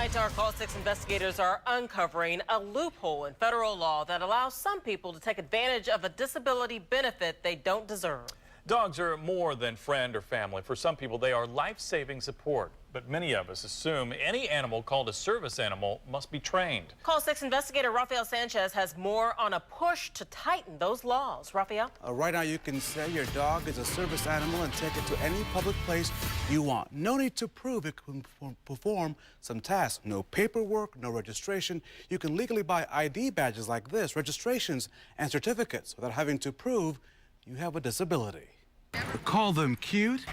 Tonight, our Call 6 investigators are uncovering a loophole in federal law that allows some people to take advantage of a disability benefit they don't deserve. Dogs are more than friend or family. For some people, they are life-saving support. But many of us assume any animal called a service animal must be trained. Call 6 investigator Rafael Sanchez has more on a push to tighten those laws. Rafael? Right now, you can say your dog is a service animal and take it to any public place you want. No need to prove it can perform some tasks. No paperwork, no registration. You can legally buy ID badges like this, registrations and certificates without having to prove you have a disability. Call them cute,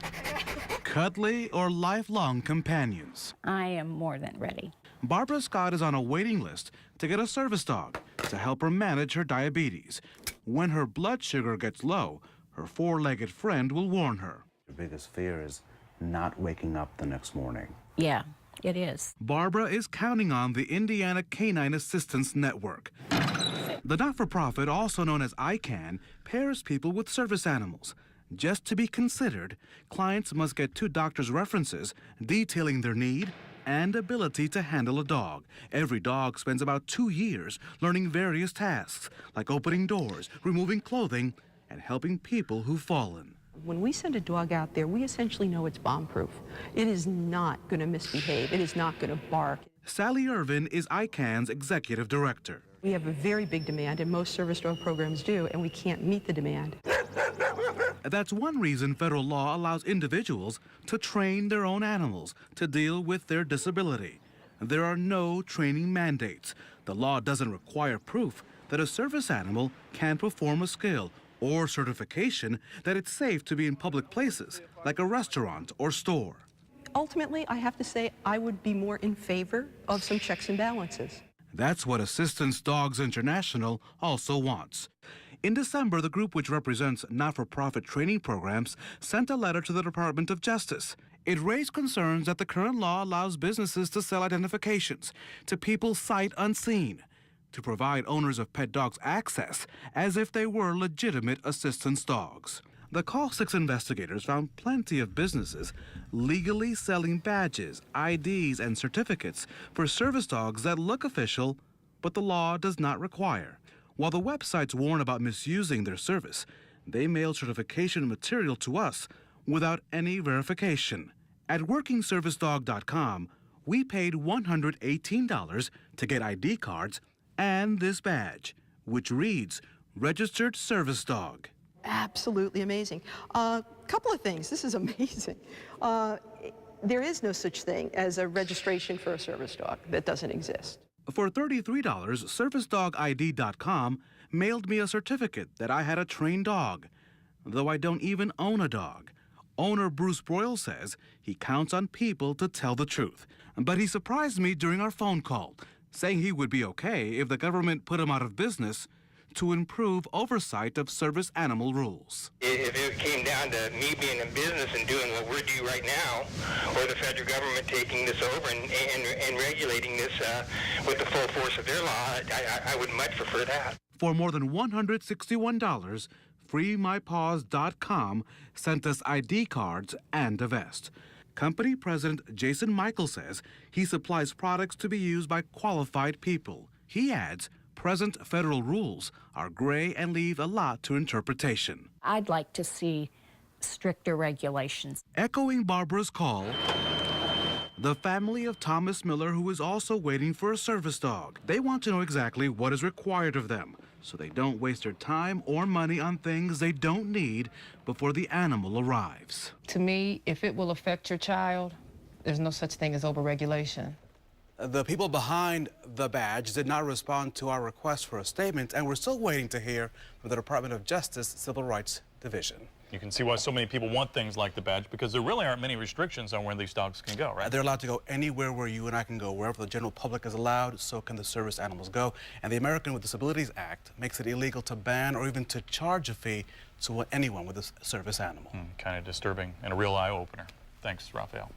cuddly, or lifelong companions. I am more than ready. Barbara Scott is on a waiting list to get a service dog to help her manage her diabetes. When her blood sugar gets low, her four-legged friend will warn her. Your biggest fear is not waking up the next morning. Yeah, it is. Barbara is counting on the Indiana Canine Assistance Network. The not-for-profit, also known as ICANN, pairs people with service animals. Just to be considered, clients must get two doctors' references detailing their need and ability to handle a dog. Every dog spends about 2 years learning various tasks, like opening doors, removing clothing, and helping people who've fallen. When we send a dog out there, we essentially know it's bomb-proof. It is not going to misbehave. It is not going to bark. Sally Irvin is ICANN's executive director. We have a very big demand, and most service dog programs do, and we can't meet the demand. That's one reason federal law allows individuals to train their own animals to deal with their disability. There are no training mandates. The law doesn't require proof that a service animal can perform a skill or certification that it's safe to be in public places, like a restaurant or store. Ultimately, I have to say I would be more in favor of some checks and balances. That's what Assistance Dogs International also wants. In December, the group, which represents not-for-profit training programs, sent a letter to the Department of Justice. It raised concerns that the current law allows businesses to sell identifications to people sight unseen, to provide owners of pet dogs access as if they were legitimate assistance dogs. The Call 6 investigators found plenty of businesses legally selling badges, IDs, and certificates for service dogs that look official, but the law does not require. While the websites warn about misusing their service, they mail certification material to us without any verification. At WorkingServiceDog.com, we paid $118 to get ID cards and this badge, which reads Registered Service Dog. Absolutely amazing. Couple of things. This is amazing. There is no such thing as a registration for a service dog. That doesn't exist. For $33, ServiceDogID.com mailed me a certificate that I had a trained dog, though I don't even own a dog. Owner Bruce Broyle says he counts on people to tell the truth, but he surprised me during our phone call, saying he would be okay if the government put him out of business to improve oversight of service animal rules. If it came down to me being in business and doing what we're doing right now, or the federal government taking this over and regulating this with the full force of their law, I would much prefer that. For more than $161, FreeMyPaws.com sent us ID cards and a vest. Company President Jason Michael says he supplies products to be used by qualified people. He adds, present federal rules are gray and leave a lot to interpretation. I'd like to see stricter regulations. Echoing Barbara's call, the family of Thomas Miller, who is also waiting for a service dog. They want to know exactly what is required of them, so they don't waste their time or money on things they don't need before the animal arrives. To me, if it will affect your child, there's no such thing as overregulation. The people behind the badge did not respond to our request for a statement, and we're still waiting to hear from the Department of Justice Civil Rights Division. You can see why so many people want things like the badge, because there really aren't many restrictions on where these dogs can go, right? They're allowed to go anywhere where you and I can go. Wherever the general public is allowed, so can the service animals go. And the American with Disabilities Act makes it illegal to ban or even to charge a fee to anyone with a service animal. Kind of disturbing and a real eye-opener. Thanks, Rafael.